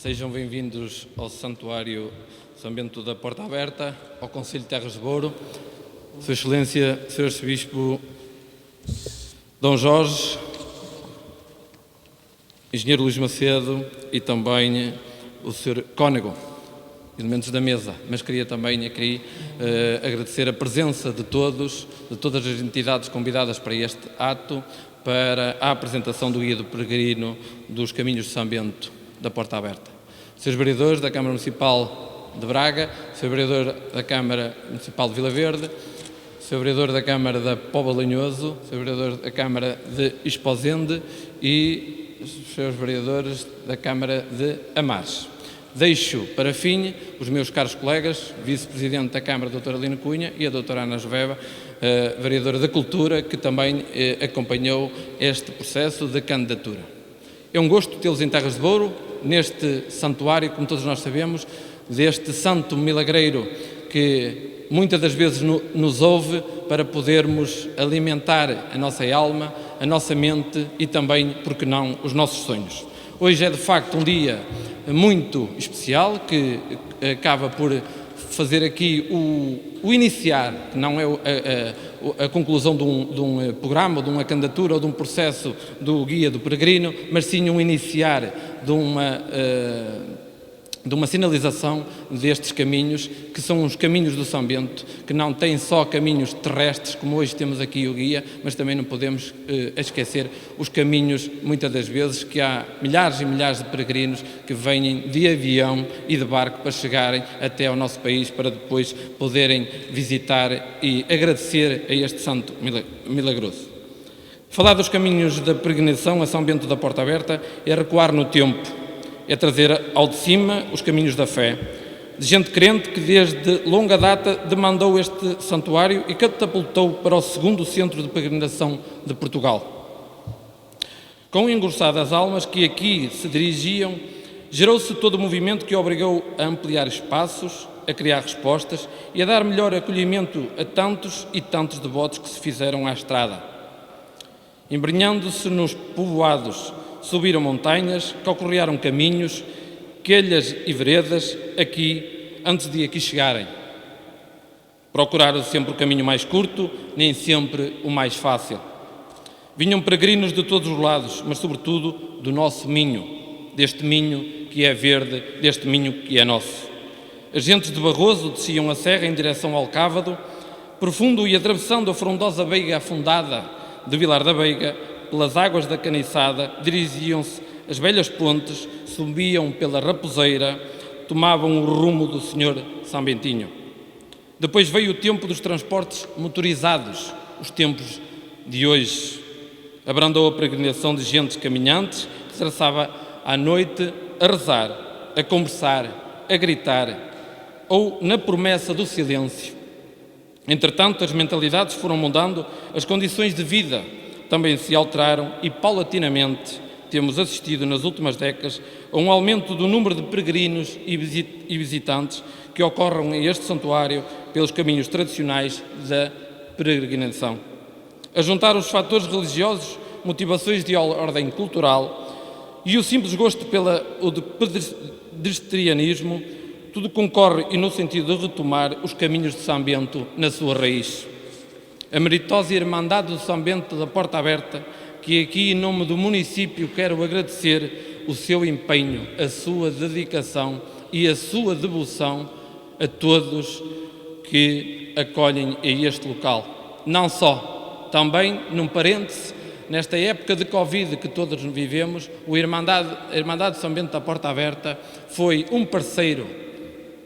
Sejam bem-vindos ao Santuário São Bento da Porta Aberta, ao Conselho de Terras de Bouro, Sua Excelência, Sr. Arcebispo Dom Jorge, Engenheiro Luís Macedo e também o Sr. Cónego, elementos da mesa. Mas queria também aqui agradecer a presença de todas as entidades convidadas para este ato, para a apresentação do Guia do Peregrino dos Caminhos de São Bento da Porta Aberta. Srs. Vereadores da Câmara Municipal de Braga, Sr. Vereador da Câmara Municipal de Vila Verde, Sr. Vereador da Câmara da Póvoa de Lanhoso, Sr. Vereador da Câmara de Esposende e os Srs. Vereadores da Câmara de Amares. Deixo para fim os meus caros colegas, Vice-Presidente da Câmara, Dra. Lina Cunha, e a Dra. Ana Joveva, Vereadora da Cultura, que também acompanhou este processo de candidatura. É um gosto tê-los em Terras de Bouro, neste santuário, como todos nós sabemos, deste santo milagreiro que muitas das vezes nos ouve para podermos alimentar a nossa alma, a nossa mente e também, por que não, os nossos sonhos. Hoje é de facto um dia muito especial que acaba por fazer aqui o iniciar, que não é a conclusão de um programa, de uma candidatura ou de um processo do Guia do Peregrino, mas sim um iniciar de uma sinalização destes caminhos, que são os caminhos do São Bento, que não têm só caminhos terrestres, como hoje temos aqui o guia, mas também não podemos esquecer os caminhos, muitas das vezes, que há milhares e milhares de peregrinos que vêm de avião e de barco para chegarem até ao nosso país, para depois poderem visitar e agradecer a este santo milagroso. Falar dos caminhos da peregrinação a São Bento da Porta Aberta é recuar no tempo, é trazer ao de cima os caminhos da fé, de gente crente que desde longa data demandou este santuário e catapultou para o segundo centro de peregrinação de Portugal. Com engrossadas almas que aqui se dirigiam, gerou-se todo o movimento que obrigou a ampliar espaços, a criar respostas e a dar melhor acolhimento a tantos e tantos devotos que se fizeram à estrada. Embrenhando-se nos povoados, subiram montanhas, calcorrearam caminhos, quelhas e veredas, antes de aqui chegarem. Procuraram sempre o caminho mais curto, nem sempre o mais fácil. Vinham peregrinos de todos os lados, mas sobretudo do nosso Minho, deste Minho que é verde, deste Minho que é nosso. As gentes de Barroso desciam a serra em direção ao Cávado, profundo e atravessando a frondosa veiga afundada de Vilar da Veiga, pelas águas da Caniçada, dirigiam-se às velhas pontes, subiam pela Raposeira, tomavam o rumo do Senhor São Bentinho. Depois veio o tempo dos transportes motorizados, os tempos de hoje. Abrandou a peregrinação de gente caminhantes que se traçava à noite a rezar, a conversar, a gritar, ou na promessa do silêncio. Entretanto, as mentalidades foram mudando, as condições de vida também se alteraram e, paulatinamente, temos assistido nas últimas décadas a um aumento do número de peregrinos e visitantes que ocorrem a este santuário pelos caminhos tradicionais da peregrinação. A juntar os fatores religiosos, motivações de ordem cultural e o simples gosto pelo pedestrianismo, tudo concorre e no sentido de retomar os caminhos de São Bento na sua raiz. A meritosa Irmandade do São Bento da Porta Aberta, que aqui em nome do município quero agradecer o seu empenho, a sua dedicação e a sua devoção a todos que acolhem a este local. Não só, também, num parêntese, nesta época de Covid que todos vivemos, a Irmandade de São Bento da Porta Aberta foi um parceiro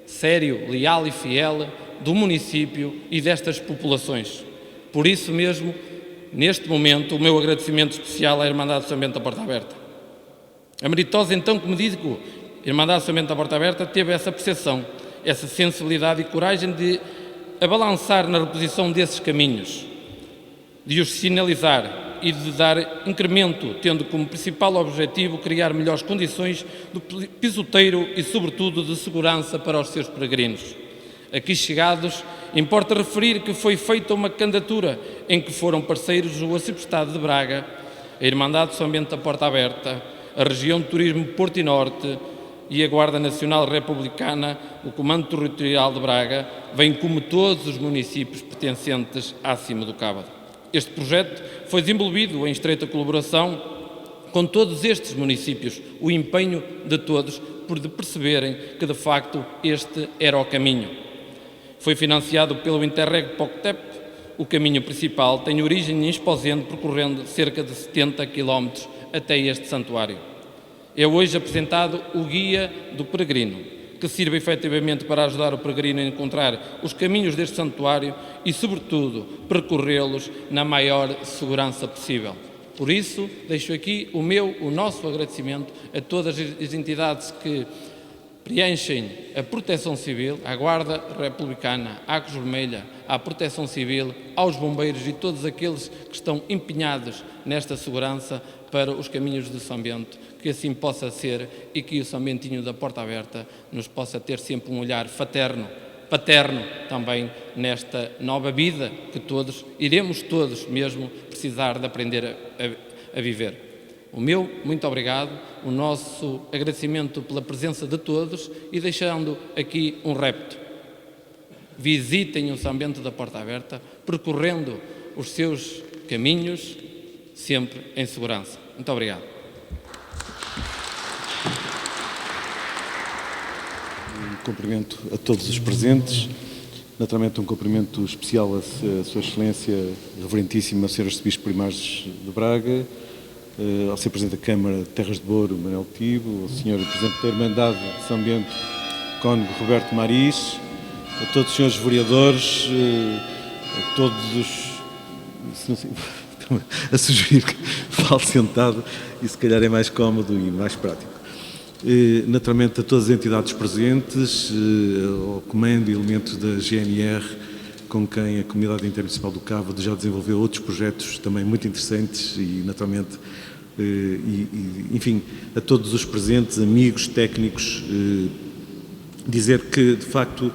sério, leal e fiel do município e destas populações. Por isso mesmo, neste momento, o meu agradecimento especial à Irmandade de São Bento da Porta Aberta. A meritosa, então, como digo, Irmandade de São Bento da Porta Aberta teve essa percepção, essa sensibilidade e coragem de abalançar na reposição desses caminhos, de os sinalizar e de dar incremento, tendo como principal objetivo criar melhores condições do pisoteiro e, sobretudo, de segurança para os seus peregrinos. Aqui chegados, importa referir que foi feita uma candidatura em que foram parceiros o Arcebispado de Braga, a Irmandade de São Bento da Porta Aberta, a Região de Turismo Porto e Norte e a Guarda Nacional Republicana, o Comando Territorial de Braga, bem como todos os municípios pertencentes à Cima do Cábado. Este projeto foi desenvolvido em estreita colaboração com todos estes municípios, o empenho de todos por perceberem que, de facto, este era o caminho. Foi financiado pelo Interreg POCTEP. O caminho principal tem origem em Esposende, percorrendo cerca de 70 km até este santuário. É hoje apresentado o Guia do Peregrino, que sirva efetivamente para ajudar o peregrino a encontrar os caminhos deste santuário e, sobretudo, percorrê-los na maior segurança possível. Por isso, deixo aqui o nosso agradecimento a todas as entidades que preenchem a Proteção Civil, à Guarda Republicana, à Cruz Vermelha, à Proteção Civil, aos bombeiros e todos aqueles que estão empenhados nesta segurança para os caminhos de São Bento, que assim possa ser e que o São Bentinho da Porta Aberta nos possa ter sempre um olhar fraterno, paterno também nesta nova vida que iremos todos mesmo precisar de aprender a viver. O meu muito obrigado, o nosso agradecimento pela presença de todos e deixando aqui um repto. Visitem o São Bento da Porta Aberta, percorrendo os seus caminhos, sempre em segurança. Muito obrigado. Um cumprimento a todos os presentes, naturalmente um cumprimento especial à Sua Excelência, Reverentíssima Sr. Arcebispo Primares de Braga, ao Sr. Presidente da Câmara de Terras de Boro, Manuel Tibo, ao Sr. Presidente da Irmandade de São Bento, Cônego Roberto Maris, a todos os senhores vereadores, a todos os... a sugerir que fale sentado e se calhar é mais cómodo e mais prático. Naturalmente a todas as entidades presentes, ao comando e elementos da GNR, com quem a Comunidade Intermunicipal do Cábado já desenvolveu outros projetos também muito interessantes e naturalmente, enfim, a todos os presentes, amigos, técnicos, dizer que de facto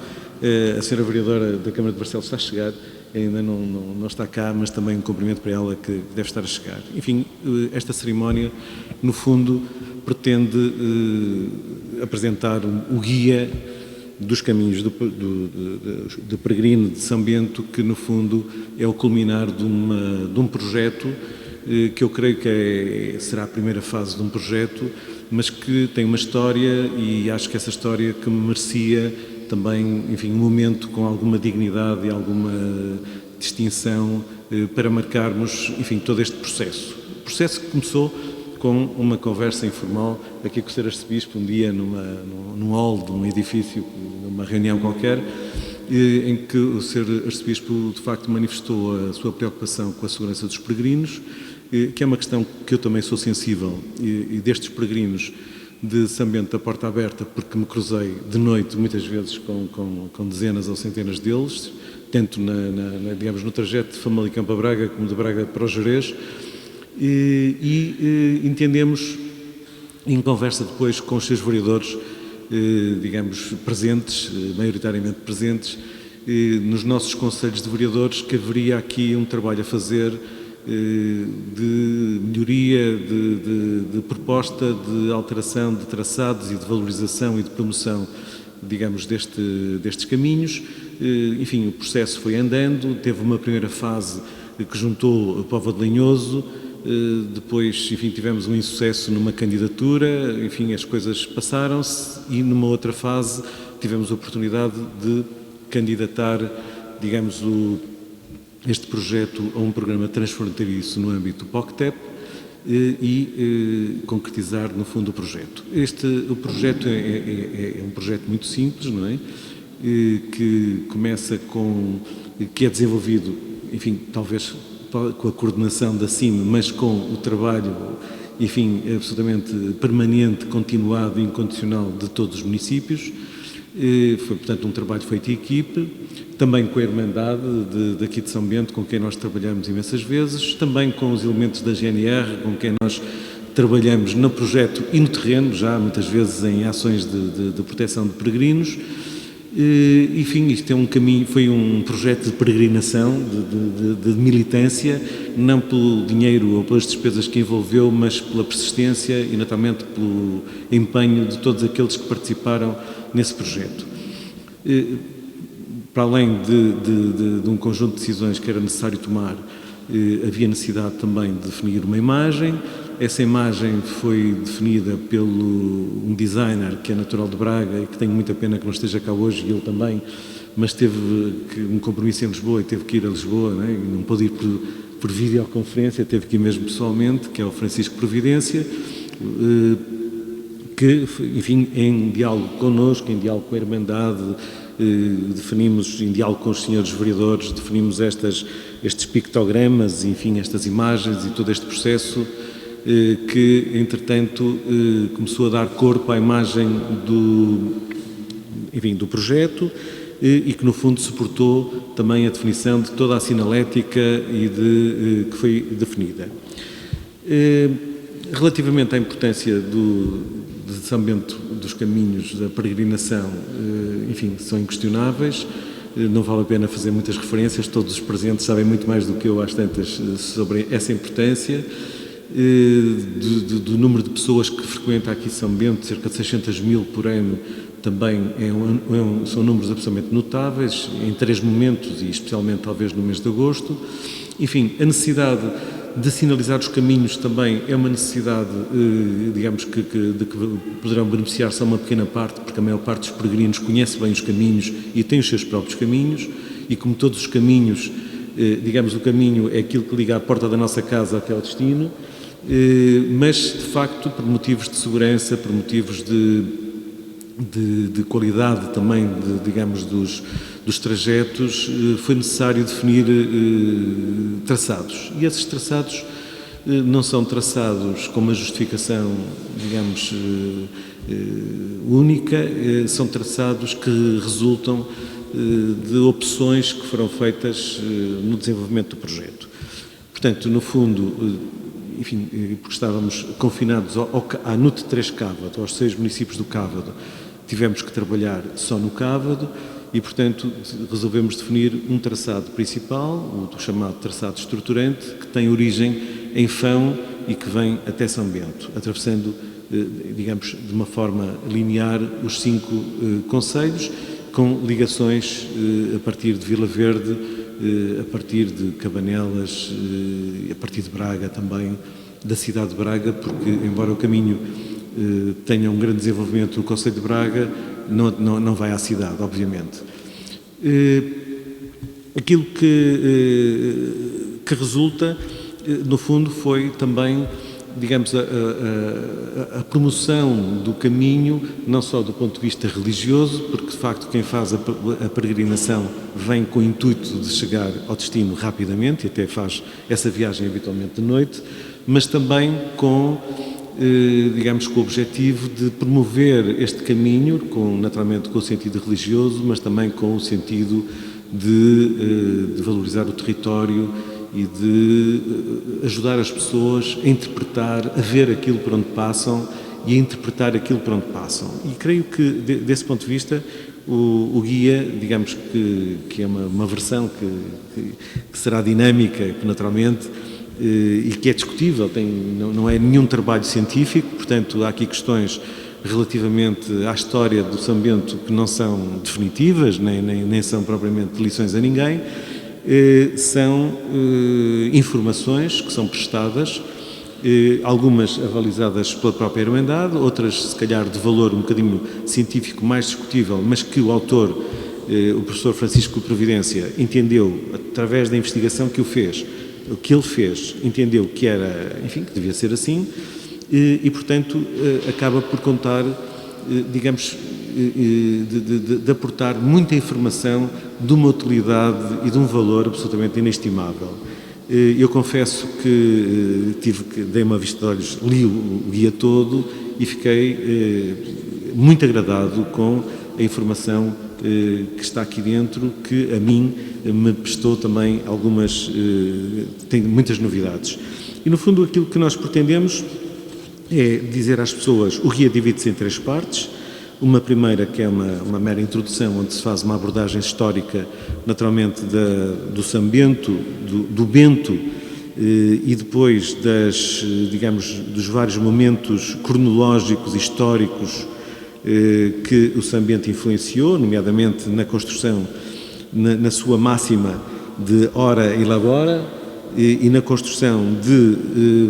a Sra. Vereadora da Câmara de Barcelos está a chegar, ainda não está cá, mas também um cumprimento para ela que deve estar a chegar. Enfim, esta cerimónia, no fundo, pretende apresentar o guia dos caminhos do peregrino de São Bento, que no fundo é o culminar de um projeto que eu creio que será a primeira fase de um projeto, mas que tem uma história e acho que essa história que merecia também, enfim, um momento com alguma dignidade e alguma distinção para marcarmos, enfim, todo este processo. O processo que começou com uma conversa informal aqui com o Sr. Arcebispo, um dia num hall de um edifício, numa reunião qualquer, em que o Sr. Arcebispo de facto manifestou a sua preocupação com a segurança dos peregrinos, que é uma questão que eu também sou sensível, e destes peregrinos de São Bento da Porta Aberta, porque me cruzei de noite muitas vezes com dezenas ou centenas deles, tanto digamos, no trajeto de Famalicão para Braga como de Braga para o Gerês, e entendemos, em conversa depois com os seus vereadores, digamos, presentes, maioritariamente presentes, nos nossos conselhos de vereadores, que haveria aqui um trabalho a fazer de melhoria, de proposta, de alteração de traçados e de valorização e de promoção, digamos, destes caminhos. Enfim, o processo foi andando, teve uma primeira fase que juntou a Póvoa de Lanhoso, depois, enfim, tivemos um insucesso numa candidatura, enfim, as coisas passaram-se e numa outra fase tivemos a oportunidade de candidatar, digamos, este projeto a um programa transfronteiriço no âmbito do POCTEP e concretizar, no fundo, o projeto. O projeto é um projeto muito simples, não é? Que começa que é desenvolvido, enfim, talvez com a coordenação da CIM, mas com o trabalho, enfim, absolutamente permanente, continuado e incondicional de todos os municípios. Foi, portanto, um trabalho feito em equipe, também com a Irmandade daqui de São Bento, com quem nós trabalhamos imensas vezes, também com os elementos da GNR, com quem nós trabalhamos no projeto e no terreno, já muitas vezes em ações de proteção de peregrinos, Enfim, isto é um caminho, foi um projeto de peregrinação, de militância, não pelo dinheiro ou pelas despesas que envolveu, mas pela persistência e, naturalmente, pelo empenho de todos aqueles que participaram nesse projeto. Para além de um conjunto de decisões que era necessário tomar, havia necessidade também de definir uma imagem. Essa imagem foi definida pelo um designer que é natural de Braga e que tenho muita pena que não esteja cá hoje, e ele também, mas teve um compromisso em Lisboa e teve que ir a Lisboa, né? E não pôde ir por videoconferência, teve que ir mesmo pessoalmente, que é o Francisco Providência, que, enfim, em diálogo connosco, em diálogo com a Irmandade, definimos, em diálogo com os senhores vereadores, definimos estes pictogramas, enfim, estas imagens e todo este processo que, entretanto, começou a dar corpo à imagem do projeto e que, no fundo, suportou também a definição de toda a sinalética que foi definida. Relativamente à importância do desenvolvimento dos caminhos da peregrinação, enfim, são inquestionáveis. Não vale a pena fazer muitas referências, todos os presentes sabem muito mais do que eu, às tantas, sobre essa importância. Do número de pessoas que frequenta aqui São Bento, cerca de 600 mil por ano, também são números absolutamente notáveis, em 3 momentos, e especialmente talvez no mês de agosto. Enfim, a necessidade de sinalizar os caminhos também é uma necessidade, digamos, de que poderão beneficiar só uma pequena parte, porque a maior parte dos peregrinos conhece bem os caminhos e tem os seus próprios caminhos, e como todos os caminhos, digamos, o caminho é aquilo que liga a porta da nossa casa até ao destino, mas, de facto, por motivos de segurança, por motivos de qualidade também, digamos, dos trajetos, foi necessário definir traçados. E esses traçados não são traçados com uma justificação, digamos, única, são traçados que resultam de opções que foram feitas no desenvolvimento do projeto. Portanto, no fundo, enfim, porque estávamos confinados à NUT 3 Cávado, aos 6 municípios do Cávado, tivemos que trabalhar só no Cávado e, portanto, resolvemos definir um traçado principal, o chamado traçado estruturante, que tem origem em Fão e que vem até São Bento, atravessando, digamos, de uma forma linear os 5 concelhos, com ligações a partir de Vila Verde, a partir de Cabanelas, a partir de Braga também, da cidade de Braga, porque, embora o caminho tenha um grande desenvolvimento no concelho de Braga, não vai à cidade, obviamente. Aquilo que resulta, no fundo, foi também, digamos, a promoção do caminho, não só do ponto de vista religioso, porque, de facto, quem faz a peregrinação vem com o intuito de chegar ao destino rapidamente, e até faz essa viagem habitualmente de noite, mas também digamos, com o objetivo de promover este caminho, naturalmente com o sentido religioso, mas também com o sentido de valorizar o território e de ajudar as pessoas a interpretar, a ver aquilo por onde passam e a interpretar aquilo por onde passam. E creio que, desse ponto de vista, o guia, digamos que é uma versão que será dinâmica, naturalmente, e que é discutível, não é nenhum trabalho científico, portanto há aqui questões relativamente à história do São Bento que não são definitivas, nem são propriamente lições a ninguém, são informações que são prestadas, algumas avalizadas pela própria Irmandade, outras se calhar de valor um bocadinho científico mais discutível, mas que o autor, o professor Francisco Providência, entendeu, através da investigação que o que ele fez, entendeu que era, enfim, que devia ser assim, e portanto acaba por contar, digamos, de aportar muita informação de uma utilidade e de um valor absolutamente inestimável. Eu confesso que dei uma vista de olhos, li o guia todo e fiquei muito agradado com a informação que está aqui dentro, que a mim me prestou também tem muitas novidades. E no fundo aquilo que nós pretendemos é dizer às pessoas, o guia divide-se em 3 partes. Uma primeira, que é uma mera introdução, onde se faz uma abordagem histórica, naturalmente, do São Bento, do Bento, e depois dos vários momentos cronológicos, históricos, que o São Bento influenciou, nomeadamente na construção, na sua máxima de ora e labora, e na construção de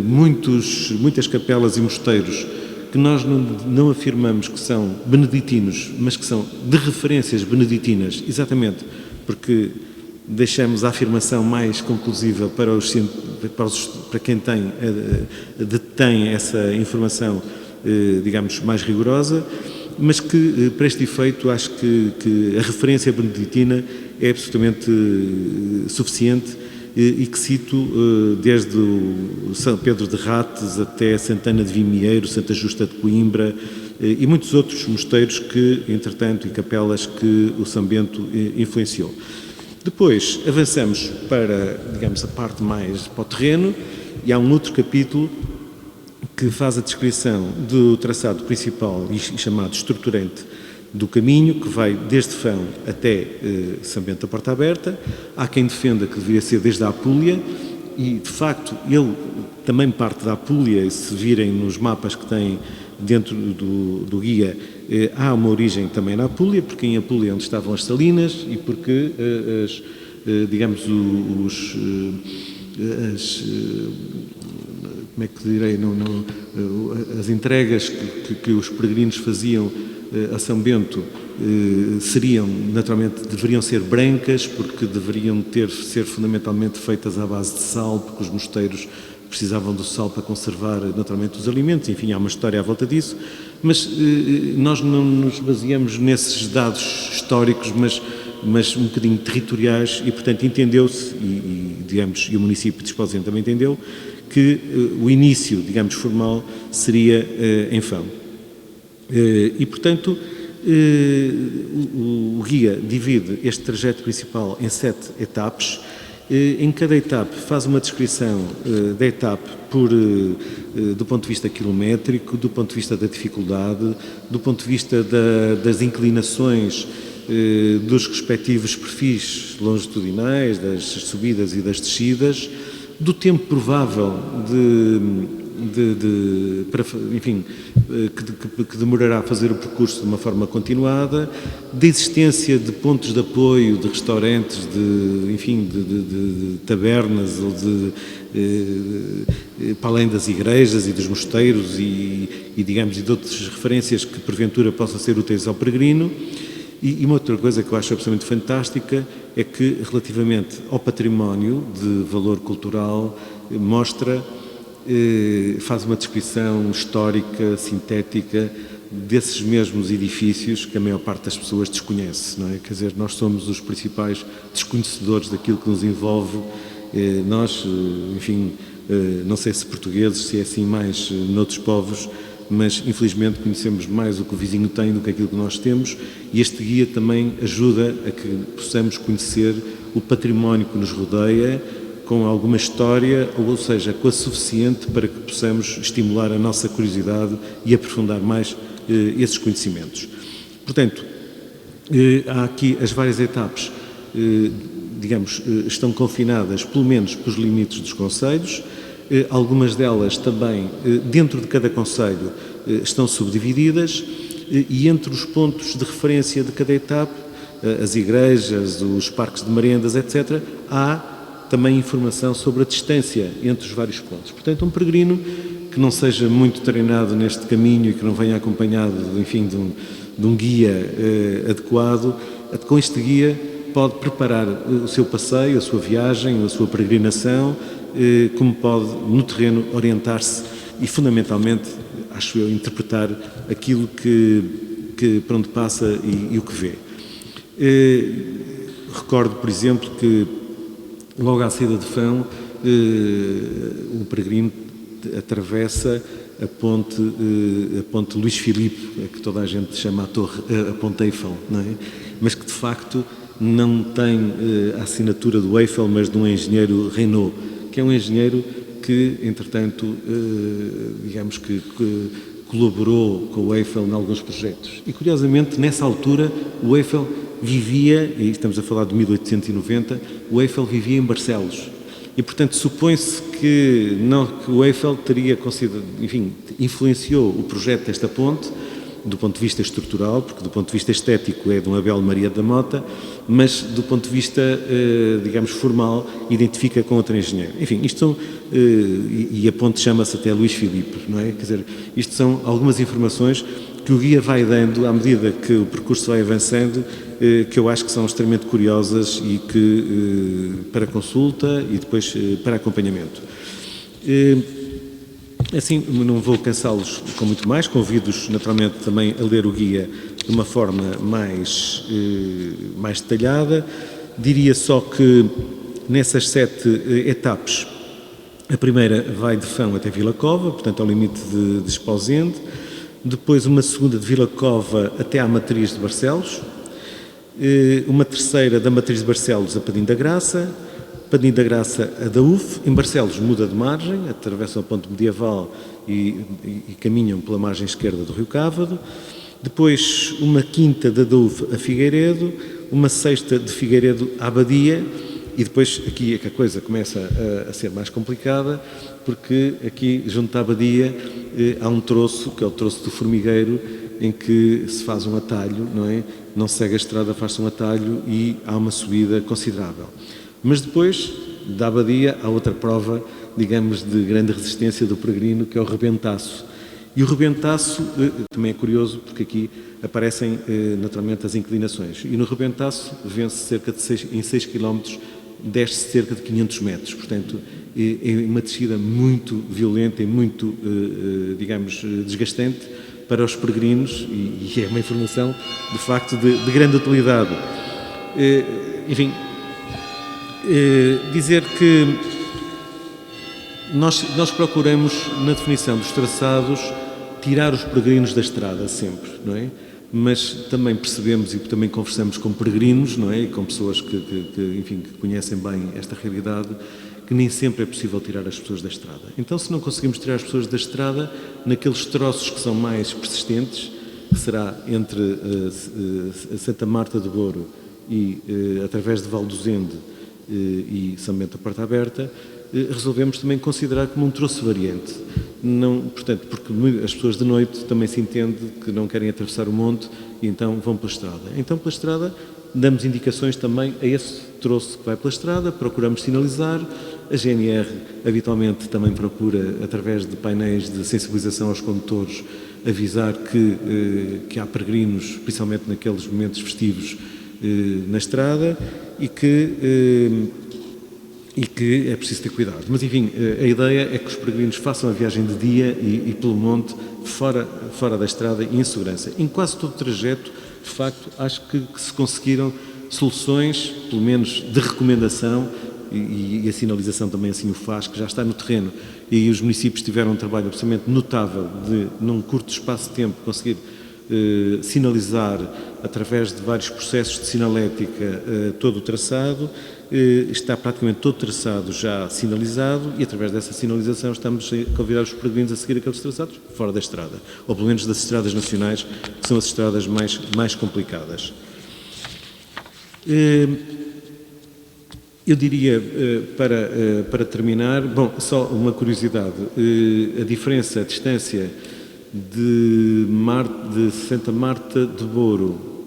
muitas capelas e mosteiros que nós não afirmamos que são beneditinos, mas que são de referências beneditinas, exatamente porque deixamos a afirmação mais conclusiva para quem detém essa informação, digamos, mais rigorosa, mas que, para este efeito, acho que a referência beneditina é absolutamente suficiente e que cito desde o São Pedro de Rates até Santana de Vimieiro, Santa Justa de Coimbra e muitos outros mosteiros que, entretanto, e capelas que o São Bento influenciou. Depois avançamos para, digamos, a parte mais para o terreno e há um outro capítulo que faz a descrição do traçado principal e chamado estruturante do caminho, que vai desde Fão até São Bento da Porta Aberta. Há quem defenda que deveria ser desde a Apulia e, de facto, ele também parte da Apulia, e se virem nos mapas que tem dentro do guia, há uma origem também na Apulia, porque em Apulia é onde estavam as salinas e porque, digamos, como é que direi, as entregas que os peregrinos faziam a São Bento deveriam ser brancas, porque deveriam ser fundamentalmente feitas à base de sal, porque os mosteiros precisavam do sal para conservar naturalmente os alimentos, enfim, há uma história à volta disso, mas nós não nos baseamos nesses dados históricos, mas um bocadinho territoriais e, portanto, entendeu-se, digamos, e o município de Esposende também entendeu, que o início, digamos, formal seria em Fão. E, portanto, o guia divide este trajeto principal em 7 etapas. Em cada etapa faz uma descrição da etapa do ponto de vista quilométrico, do ponto de vista da dificuldade, do ponto de vista das inclinações dos respectivos perfis longitudinais, das subidas e das descidas, do tempo provável que demorará a fazer o percurso de uma forma continuada, da existência de pontos de apoio, de restaurantes, de tabernas, ou para além das igrejas e dos mosteiros e de outras referências que porventura possam ser úteis ao peregrino. E uma outra coisa que eu acho absolutamente fantástica é que, relativamente ao património de valor cultural, faz uma descrição histórica, sintética, desses mesmos edifícios que a maior parte das pessoas desconhece, não é? Quer dizer, nós somos os principais desconhecedores daquilo que nos envolve. Nós, enfim, não sei se portugueses, se é assim mais noutros povos, mas infelizmente conhecemos mais o que o vizinho tem do que aquilo que nós temos, e este guia também ajuda a que possamos conhecer o património que nos rodeia, com alguma história, ou seja, com a suficiente para que possamos estimular a nossa curiosidade e aprofundar mais esses conhecimentos. Portanto, há aqui as várias etapas, digamos, estão confinadas pelo menos pelos limites dos concelhos. Algumas delas também, dentro de cada concelho, estão subdivididas, e entre os pontos de referência de cada etapa, as igrejas, os parques de merendas, etc., há também informação sobre a distância entre os vários pontos. Portanto, um peregrino que não seja muito treinado neste caminho e que não venha acompanhado, enfim, de um guia adequado, com este guia pode preparar o seu passeio, a sua viagem, a sua peregrinação, como pode, no terreno, orientar-se e, fundamentalmente, acho eu, interpretar aquilo que para onde passa e o que vê. Recordo, por exemplo, que logo à saída de Fão, o peregrino atravessa a ponte Luís Filipe, que toda a gente chama a Ponte Eiffel, não é? Mas que de facto não tem a assinatura do Eiffel, mas de um engenheiro Renault, que é um engenheiro que, entretanto, digamos que colaborou com o Eiffel em alguns projetos. E, curiosamente, nessa altura, o Eiffel vivia, e estamos a falar de 1890, o Eiffel vivia em Barcelos. E, portanto, supõe-se que o Eiffel teria influenciou o projeto desta ponte, do ponto de vista estrutural, porque do ponto de vista estético é de um Abel Maria da Mota, mas do ponto de vista, digamos, formal, identifica com outro engenheiro. Enfim, isto são, e a ponte chama-se até Luís Filipe, não é? Quer dizer, isto são algumas informações que o guia vai dando à medida que o percurso vai avançando, que eu acho que são extremamente curiosas e que para consulta e depois para acompanhamento. Assim, não vou cansá-los com muito mais, convido-os naturalmente também a ler o guia de uma forma mais detalhada. Diria só que nessas 7 etapas, a primeira vai de Fão até Vila Cova, portanto ao limite de Esposende, depois uma segunda de Vila Cova até à Matriz de Barcelos, uma terceira da Matriz de Barcelos a Padim da Graça, Padim da Graça a Daúf, em Barcelos muda de margem, atravessam a ponte medieval e caminham pela margem esquerda do Rio Cávado, depois uma quinta da Daúf a Figueiredo, uma sexta de Figueiredo à Abadia, e depois aqui é que a coisa começa a ser mais complicada, porque aqui junto à Abadia há um troço, que é o troço do Formigueiro, em que se faz um atalho, não é? Não se segue a estrada, faz-se um atalho e há uma subida considerável. Mas depois, da Abadia, há outra prova, digamos, de grande resistência do peregrino, que é o Rebentaço. E o Rebentaço também é curioso, porque aqui aparecem naturalmente as inclinações. E no Rebentaço vence cerca de 6 km, desce cerca de 500 metros. Portanto, é uma descida muito violenta e muito, digamos, desgastante para os peregrinos e é uma informação, de facto, de grande utilidade. Enfim, dizer que nós procuramos, na definição dos traçados, tirar os peregrinos da estrada sempre, não é? Mas também percebemos e também conversamos com peregrinos, não é? E com pessoas que conhecem bem esta realidade, que nem sempre é possível tirar as pessoas da estrada. Então, se não conseguimos tirar as pessoas da estrada, naqueles troços que são mais persistentes, que será entre Santa Marta de Boro e através de Valdozende e São Bento da Porta Aberta, resolvemos também considerar como um troço variante. Não, portanto, porque as pessoas de noite também se entende que não querem atravessar o monte e então vão pela estrada. Então, pela estrada, damos indicações também a esse troço que vai pela estrada, procuramos sinalizar. A GNR habitualmente também procura, através de painéis de sensibilização aos condutores, avisar que há peregrinos, principalmente naqueles momentos festivos, na estrada e que é preciso ter cuidado. Mas, enfim, a ideia é que os peregrinos façam a viagem de dia e pelo monte, fora da estrada e em segurança. Em quase todo o trajeto, de facto, acho que se conseguiram soluções, pelo menos de recomendação, e a sinalização também assim o faz, que já está no terreno, e os municípios tiveram um trabalho absolutamente notável de, num curto espaço de tempo, conseguir sinalizar, através de vários processos de sinalética, todo o traçado. Está praticamente todo o traçado já sinalizado e, através dessa sinalização, estamos a convidar os peregrinos a seguir aqueles traçados fora da estrada, ou pelo menos das estradas nacionais, que são as estradas mais complicadas. Eu diria, para terminar, bom, só uma curiosidade, a diferença, a distância de Santa Marta de Boro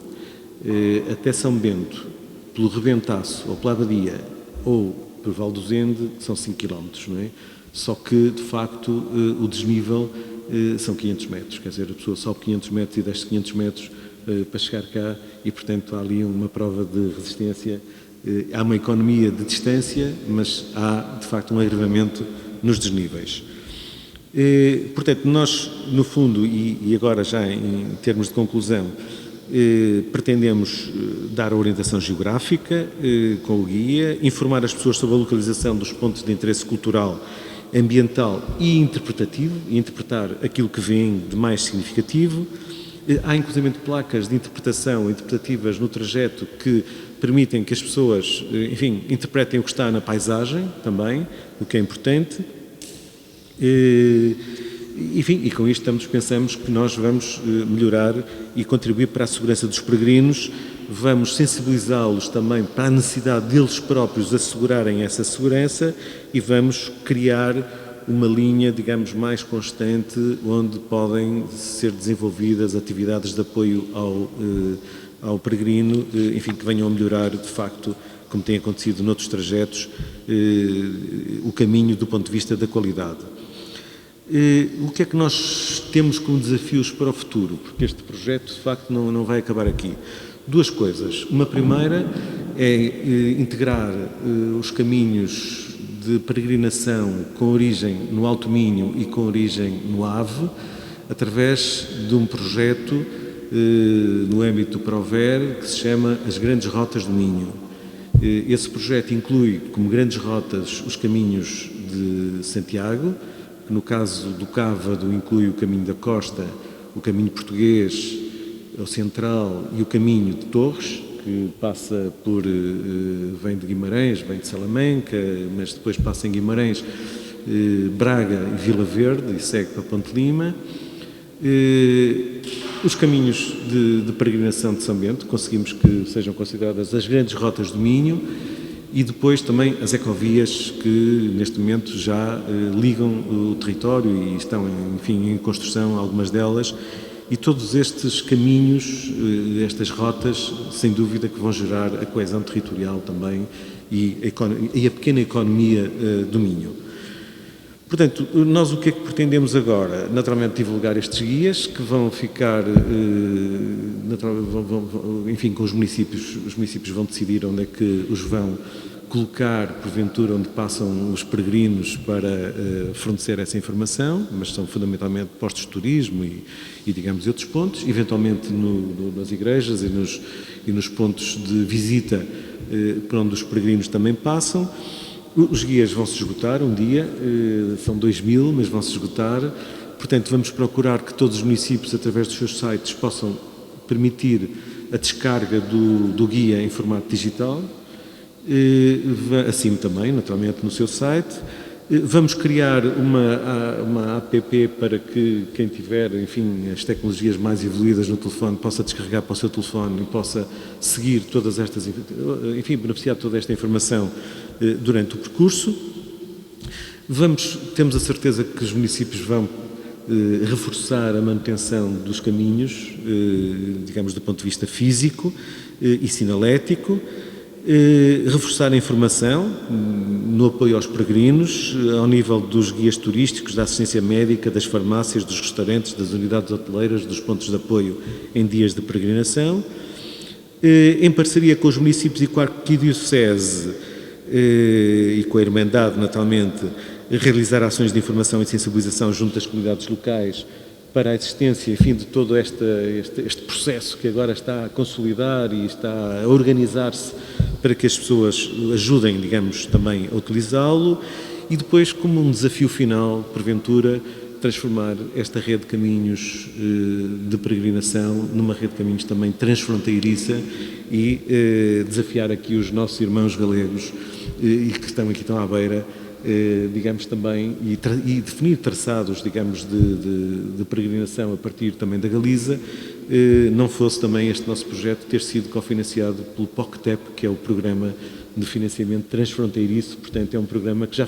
até São Bento, pelo Rebentaço, ou pela Abadia, ou por Valdozende, são 5 km, não é? Só que, de facto, o desnível são 500 metros, quer dizer, a pessoa sobe 500 metros e desce 500 metros para chegar cá e, portanto, há ali uma prova de resistência. Há uma economia de distância, mas há, de facto, um agravamento nos desníveis. Portanto, nós, no fundo, e agora já em termos de conclusão, pretendemos dar a orientação geográfica com o guia, informar as pessoas sobre a localização dos pontos de interesse cultural, ambiental e interpretativo, e interpretar aquilo que vem de mais significativo. Há, inclusive, placas de interpretação interpretativas no trajeto que permitem que as pessoas, enfim, interpretem o que está na paisagem também, o que é importante. enfim, e com isto pensamos que nós vamos melhorar e contribuir para a segurança dos peregrinos, vamos sensibilizá-los também para a necessidade deles próprios assegurarem essa segurança e vamos criar uma linha, digamos, mais constante onde podem ser desenvolvidas atividades de apoio ao peregrino, enfim, que venham a melhorar, de facto, como tem acontecido noutros trajetos, o caminho do ponto de vista da qualidade. O que é que nós temos como desafios para o futuro? Porque este projeto, de facto, não vai acabar aqui. Duas coisas. Uma primeira é integrar os caminhos de peregrinação com origem no Alto Minho e com origem no Ave, através de um projeto no âmbito do Prover, que se chama As Grandes Rotas do Minho. Esse projeto inclui como grandes rotas os caminhos de Santiago, que no caso do Cávado inclui o caminho da Costa, o caminho português, o central e o caminho de Torres, que passa vem de Guimarães, vem de Salamanca, mas depois passa em Guimarães, Braga e Vila Verde e segue para Ponte Lima. Os caminhos de peregrinação de São Bento, conseguimos que sejam consideradas as grandes rotas do Minho, e depois também as ecovias que neste momento já ligam o território e estão, enfim, em construção, algumas delas, e todos estes caminhos, estas rotas, sem dúvida que vão gerar a coesão territorial também e a pequena economia do Minho. Portanto, nós o que é que pretendemos agora? Naturalmente divulgar estes guias que vão ficar, enfim, com os municípios vão decidir onde é que os vão colocar, porventura, onde passam os peregrinos para fornecer essa informação, mas são fundamentalmente postos de turismo e digamos, outros pontos, eventualmente nas igrejas e nos pontos de visita por onde os peregrinos também passam. Os guias vão se esgotar um dia, são 2.000, mas vão se esgotar. Portanto, vamos procurar que todos os municípios, através dos seus sites, possam permitir a descarga do guia em formato digital, assim também, naturalmente, no seu site. Vamos criar uma app para que quem tiver, enfim, as tecnologias mais evoluídas no telefone possa descarregar para o seu telefone e possa seguir todas estas, enfim, beneficiar de toda esta informação durante o percurso. Temos a certeza que os municípios vão reforçar a manutenção dos caminhos, digamos, do ponto de vista físico e sinalético, reforçar a informação no apoio aos peregrinos, ao nível dos guias turísticos, da assistência médica, das farmácias, dos restaurantes, das unidades hoteleiras, dos pontos de apoio em dias de peregrinação, em parceria com os municípios e com a Arquidiocese e com a Irmandade, naturalmente, realizar ações de informação e sensibilização junto às comunidades locais para a existência, enfim, de todo este processo que agora está a consolidar e está a organizar-se para que as pessoas ajudem, digamos, também a utilizá-lo, e depois, como um desafio final, porventura, transformar esta rede de caminhos de peregrinação numa rede de caminhos também transfronteiriça e desafiar aqui os nossos irmãos galegos e que estão aqui tão à beira, digamos também, e definir traçados, digamos, de peregrinação a partir também da Galiza, não fosse também este nosso projeto ter sido cofinanciado pelo POCTEP, que é o Programa de Financiamento Transfronteiriço. Portanto, é um programa que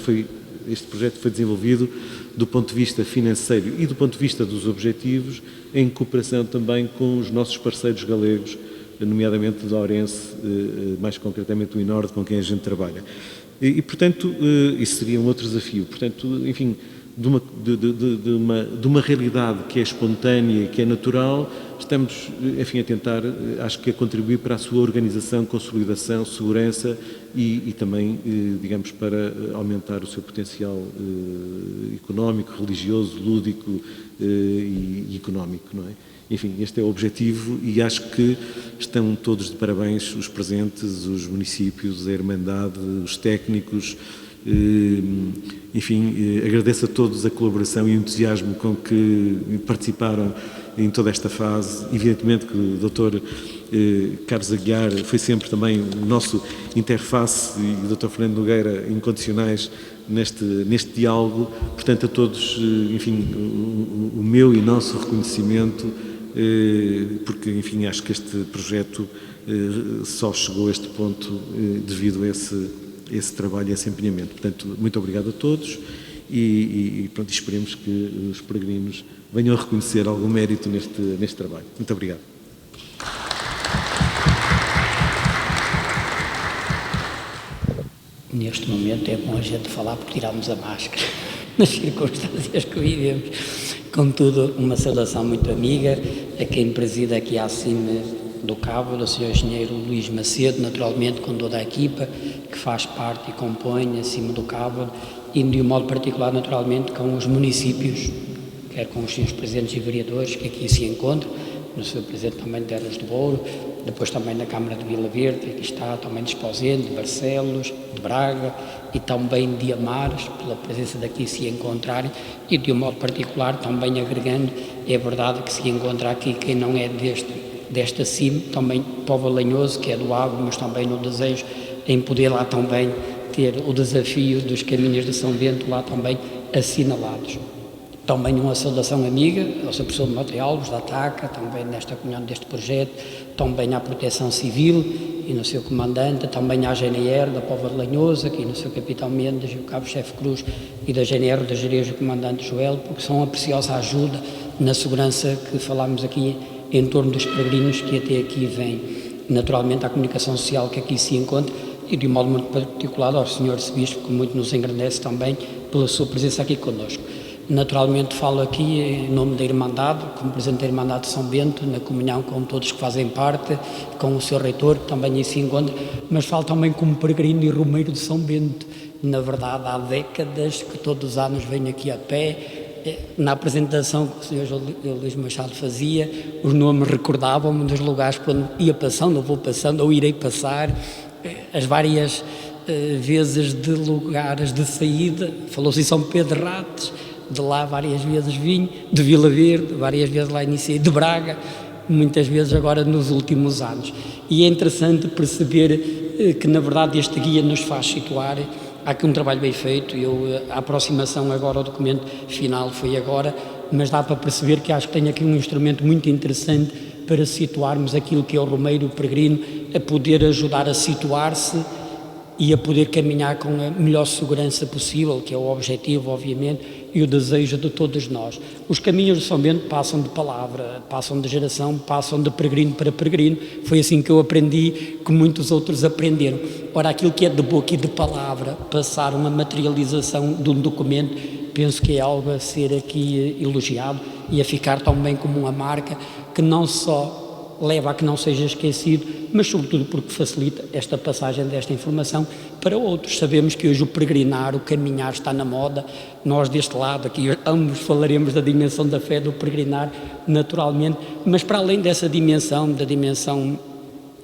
este projeto foi desenvolvido do ponto de vista financeiro e do ponto de vista dos objetivos, em cooperação também com os nossos parceiros galegos, nomeadamente da Ourense, mais concretamente do INORDE, com quem a gente trabalha. E, portanto, isso seria um outro desafio. Portanto, enfim, de uma realidade que é espontânea, que é natural, estamos, enfim, a tentar, acho que a contribuir para a sua organização, consolidação, segurança e também, digamos, para aumentar o seu potencial económico, religioso, lúdico e económico, não é? Enfim, este é o objetivo e acho que estão todos de parabéns, os presentes, os municípios, a Irmandade, os técnicos. Enfim, agradeço a todos a colaboração e o entusiasmo com que participaram em toda esta fase. Evidentemente que o Dr. Carlos Aguiar foi sempre também o nosso interface, e o Dr. Fernando Nogueira incondicionais neste diálogo. Portanto, a todos, enfim, o meu e nosso reconhecimento, porque, enfim, acho que este projeto só chegou a este ponto devido a esse trabalho e esse empenhamento. Portanto, muito obrigado a todos e pronto, esperemos que os peregrinos venham a reconhecer algum mérito neste trabalho. Muito obrigado. Neste momento é bom a gente falar porque tirámos a máscara nas circunstâncias que vivemos. Contudo, uma saudação muito amiga a quem preside aqui acima do Cabo, do Sr. Engenheiro Luís Macedo, naturalmente com toda a equipa que faz parte e compõe acima do Cabo, e de um modo particular, naturalmente, com os municípios, quer com os seus presidentes e vereadores que aqui se encontram, no seu presidente também de Eras do Ouro, depois também na Câmara de Vila Verde, aqui está também de Esposende, de Barcelos, de Braga e também de Amares, pela presença daqui se encontrarem, e de um modo particular também agregando, é verdade que se encontra aqui quem não é desta cima, também Povo Lanhoso, que é do Ave, mas também no desejo em poder lá também ter o desafio dos caminhos de São Bento lá também assinalados. Também uma saudação amiga ao Sr. Professor Mota Alves, da ATACA, também nesta comunhão deste projeto, também à Proteção Civil e no seu comandante, também à GNR da Póvoa de Lanhoso, aqui no seu capitão Mendes e o cabo-chefe Cruz, e da GNR da Jerez, o comandante Joel, porque são a preciosa ajuda na segurança que falámos aqui em torno dos peregrinos que até aqui vêm. Naturalmente, à comunicação social que aqui se encontra, e de um modo muito particular ao Sr. Arcebispo, que muito nos engrandece também pela sua presença aqui connosco. Naturalmente falo aqui em nome da Irmandade, como Presidente da Irmandade de São Bento, na comunhão com todos que fazem parte, com o Sr. Reitor, que também aí se encontra, mas falo também como peregrino e romeiro de São Bento. Na verdade, há décadas que todos os anos venho aqui a pé. Na apresentação que o Sr. Luís Machado fazia, os nomes recordavam-me dos lugares quando ia passando, ou vou passando, ou irei passar, as várias vezes de lugares de saída. Falou-se em São Pedro de Rates, de lá várias vezes vim, de Vila Verde, várias vezes lá iniciei, de Braga, muitas vezes agora nos últimos anos. E é interessante perceber que, na verdade, este guia nos faz situar. Há aqui um trabalho bem feito, a aproximação agora ao documento final foi agora, mas dá para perceber que acho que tem aqui um instrumento muito interessante para situarmos aquilo que é o romeiro, o peregrino, a poder ajudar a situar-se e a poder caminhar com a melhor segurança possível, que é o objetivo, obviamente, e o desejo de todos nós. Os caminhos de São Bento passam de palavra, passam de geração, passam de peregrino para peregrino. Foi assim que eu aprendi, que muitos outros aprenderam. Ora, aquilo que é de boca e de palavra, passar uma materialização de um documento, penso que é algo a ser aqui elogiado e a ficar também como uma marca que não só leva a que não seja esquecido, mas sobretudo porque facilita esta passagem desta informação para outros. Sabemos que hoje o peregrinar, o caminhar está na moda. Nós deste lado aqui ambos falaremos da dimensão da fé, do peregrinar, naturalmente, mas para além dessa dimensão, da dimensão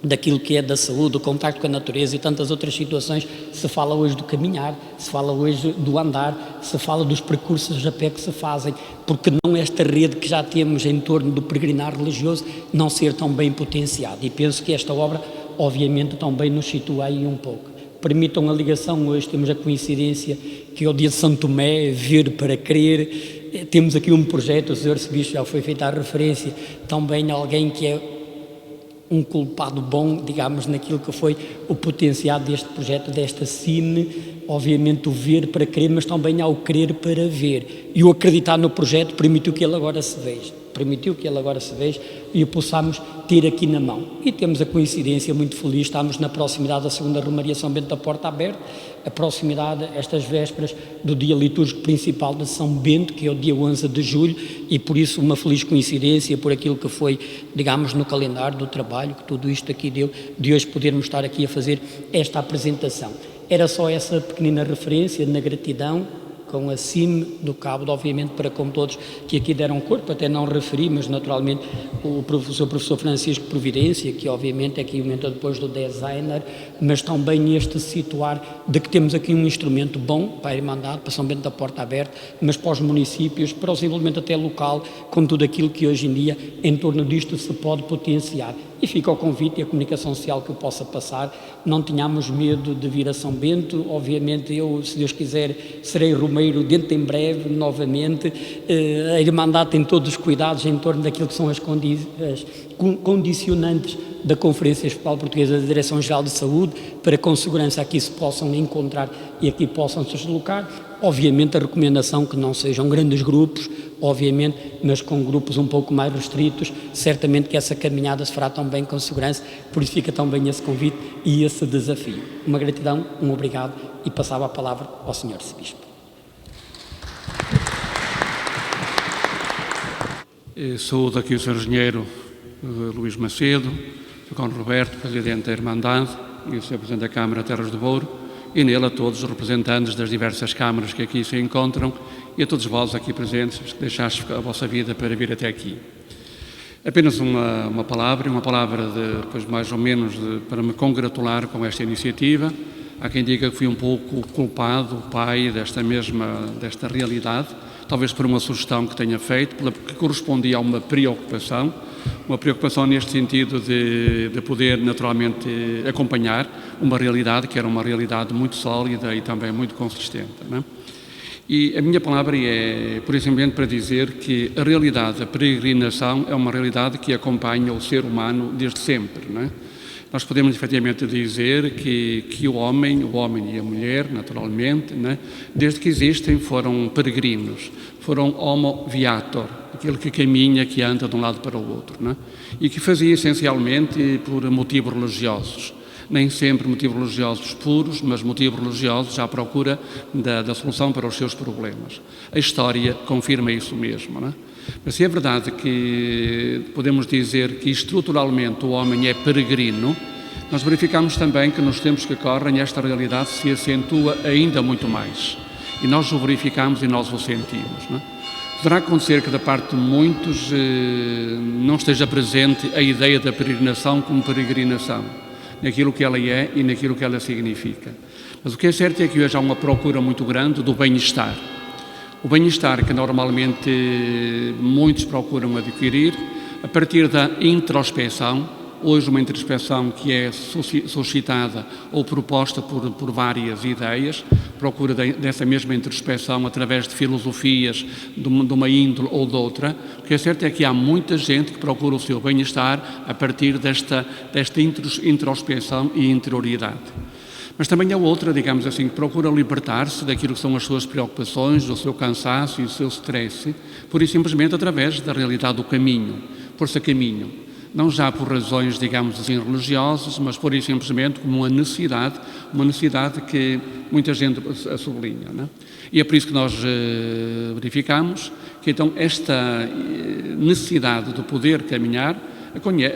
daquilo que é da saúde, do contacto com a natureza e tantas outras situações, se fala hoje do caminhar, se fala hoje do andar, se fala dos percursos a pé que se fazem, porque não esta rede que já temos em torno do peregrinar religioso não ser tão bem potenciada. E penso que esta obra, obviamente, também nos situa aí um pouco. Permitam a ligação, hoje temos a coincidência que é o dia de São Tomé, ver para crer. Temos aqui um projeto, o Sr. Arcebispo já foi feita a referência, também alguém que é um culpado bom, digamos, naquilo que foi o potencial deste projeto, desta cine, obviamente o ver para crer, mas também há o crer para ver. E o acreditar no projeto permitiu que ele agora se veja. E o possamos ter aqui na mão. E temos a coincidência muito feliz, estamos na proximidade da segunda Romaria São Bento da Porta Aberta, a proximidade, estas vésperas do dia litúrgico principal de São Bento, que é o dia 11 de julho, e por isso uma feliz coincidência por aquilo que foi, digamos, no calendário do trabalho, que tudo isto aqui deu, de hoje podermos estar aqui a fazer esta apresentação. Era só essa pequenina referência na gratidão, com a CIM do Cabo, obviamente, para com todos que aqui deram corpo, até não referi, mas naturalmente o professor Francisco Providência, que obviamente é aqui o mentor depois do designer, mas também este situar de que temos aqui um instrumento bom para a Irmandade, para São Bento da Porta Aberta, mas para os municípios, para o desenvolvimento até local, com tudo aquilo que hoje em dia em torno disto se pode potenciar. E fica o convite e a comunicação social que eu possa passar. Não tenhamos medo de vir a São Bento. Obviamente eu, se Deus quiser, serei romeiro dentro em breve, novamente. A Irmandade tem todos os cuidados em torno daquilo que são as condicionantes da Conferência Episcopal Portuguesa da Direção-Geral de Saúde, para que com segurança aqui se possam encontrar e aqui possam se deslocar. Obviamente a recomendação que não sejam grandes grupos, obviamente, mas com grupos um pouco mais restritos, certamente que essa caminhada se fará tão bem com segurança, por isso fica tão bem esse convite e esse desafio. Uma gratidão, um obrigado, e passava a palavra ao Sr. Arcebispo. Saúdo aqui o Sr. Engenheiro Luís Macedo, o Sr. Roberto, Presidente da Irmandade, e o Sr. Presidente da Câmara Terras do Douro, e nele a todos os representantes das diversas câmaras que aqui se encontram e a todos vós aqui presentes que deixaste a vossa vida para vir até aqui. Apenas uma palavra de, depois mais ou menos para me congratular com esta iniciativa. Há quem diga que fui um pouco culpado, o pai desta realidade, talvez por uma sugestão que tenha feito, que correspondia a uma preocupação neste sentido de poder naturalmente acompanhar uma realidade que era uma realidade muito sólida e também muito consistente, não é? E a minha palavra é, por exemplo, para dizer que a realidade da peregrinação é uma realidade que acompanha o ser humano desde sempre, não é? Nós podemos efetivamente dizer que o homem e a mulher, naturalmente, né, desde que existem, foram peregrinos, foram homo viator, aquele que caminha, que anda de um lado para o outro, né, e que fazia essencialmente por motivos religiosos. Nem sempre motivos religiosos puros, mas motivos religiosos à procura da solução para os seus problemas. A história confirma isso mesmo, não é? Mas se é verdade que podemos dizer que estruturalmente o homem é peregrino, nós verificamos também que nos tempos que correm esta realidade se acentua ainda muito mais. E nós o verificamos e nós o sentimos, não é? Poderá acontecer que da parte de muitos não esteja presente a ideia da peregrinação como peregrinação, naquilo que ela é e naquilo que ela significa. Mas o que é certo é que hoje há uma procura muito grande do bem-estar. O bem-estar que normalmente muitos procuram adquirir a partir da introspeção, hoje uma introspeção que é suscitada ou proposta por várias ideias, procura dessa mesma introspeção através de filosofias de uma índole ou de outra. O que é certo é que há muita gente que procura o seu bem-estar a partir desta introspeção e interioridade. Mas também há outra, digamos assim, que procura libertar-se daquilo que são as suas preocupações, o seu cansaço e o seu stress, pura e simplesmente através da realidade do caminho, por-se a caminho. Não já por razões, digamos assim, religiosas, mas pura e simplesmente como uma necessidade que muita gente a sublinha, não é? E é por isso que nós verificamos que então esta necessidade de poder caminhar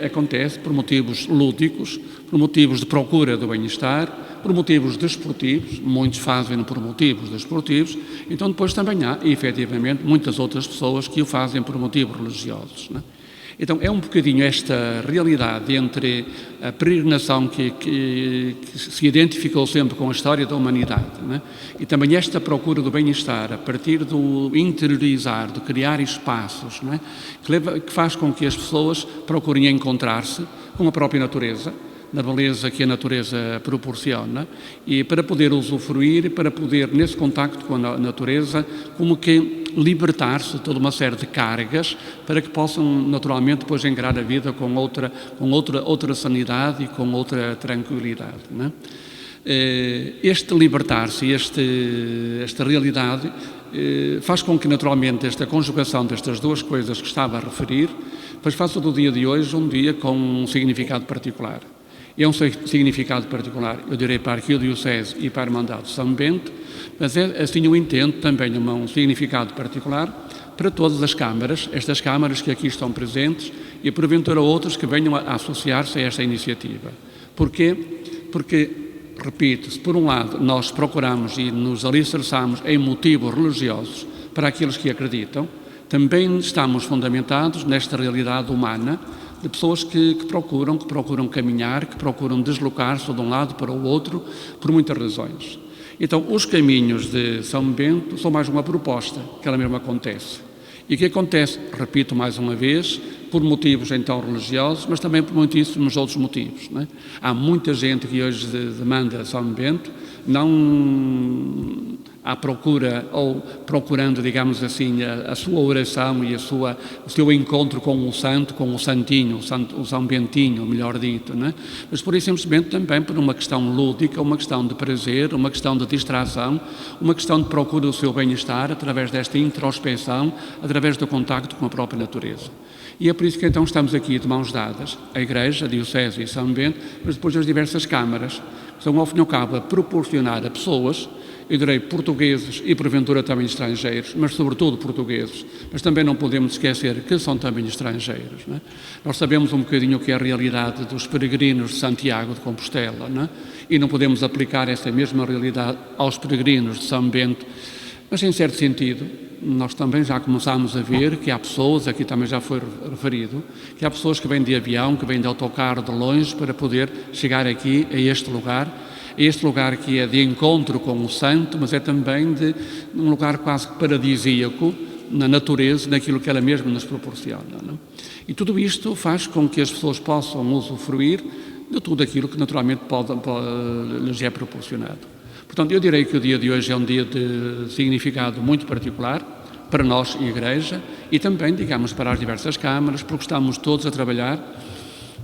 acontece por motivos lúdicos, por motivos de procura do bem-estar, por motivos desportivos, muitos fazem-no por motivos desportivos, então depois também há, efetivamente, muitas outras pessoas que o fazem por motivos religiosos, não é? Então é um bocadinho esta realidade entre a peregrinação que se identificou sempre com a história da humanidade, né? E também esta procura do bem-estar a partir do interiorizar, de criar espaços, né? Que faz com que as pessoas procurem encontrar-se com a própria natureza, na beleza que a natureza proporciona, e para poder usufruir, para poder, nesse contacto com a natureza, como que libertar-se de toda uma série de cargas para que possam naturalmente depois encarar a vida com outra sanidade e com outra tranquilidade, não é? Este libertar-se, esta realidade faz com que naturalmente esta conjugação destas duas coisas que estava a referir, depois faça do dia de hoje um dia com um significado particular. É um significado particular, eu direi, para a Arquidiocese e para a Irmandade de São Bento, mas assim eu entendo também um significado particular para todas as câmaras, estas câmaras que aqui estão presentes e porventura outras que venham a associar-se a esta iniciativa. Porquê? Porque, repito, se por um lado nós procuramos e nos alicerçamos em motivos religiosos para aqueles que acreditam, também estamos fundamentados nesta realidade humana de pessoas que procuram caminhar, que procuram deslocar-se de um lado para o outro por muitas razões. Então, os caminhos de São Bento são mais uma proposta, que ela mesma acontece. E que acontece, repito mais uma vez, por motivos então religiosos, mas também por muitíssimos outros motivos, não é? Há muita gente que hoje demanda São Bento, não à procura ou procurando, digamos assim, a sua oração e o seu encontro com o santo, com o santinho, o São Bentinho, melhor dito, não é? Mas por isso simplesmente também por uma questão lúdica, uma questão de prazer, uma questão de distração, uma questão de procura do seu bem-estar através desta introspecção, através do contacto com a própria natureza. E é por isso que então estamos aqui de mãos dadas, a Igreja, a Diocese e São Bento, mas depois as diversas câmaras, que estão ao fim e ao cabo a proporcionar a pessoas, eu direi portugueses e porventura também estrangeiros, mas sobretudo portugueses, mas também não podemos esquecer que são também estrangeiros, não é? Nós sabemos um bocadinho o que é a realidade dos peregrinos de Santiago de Compostela, não é? E não podemos aplicar essa mesma realidade aos peregrinos de São Bento, mas em certo sentido nós também já começámos a ver que há pessoas, aqui também já foi referido, que há pessoas que vêm de avião, que vêm de autocarro de longe para poder chegar aqui a este lugar que é de encontro com o santo, mas é também de um lugar quase paradisíaco na natureza, naquilo que ela mesma nos proporciona, não? E tudo isto faz com que as pessoas possam usufruir de tudo aquilo que naturalmente lhes é proporcionado. Portanto, eu direi que o dia de hoje é um dia de significado muito particular para nós e a Igreja e também, digamos, para as diversas câmaras, porque estamos todos a trabalhar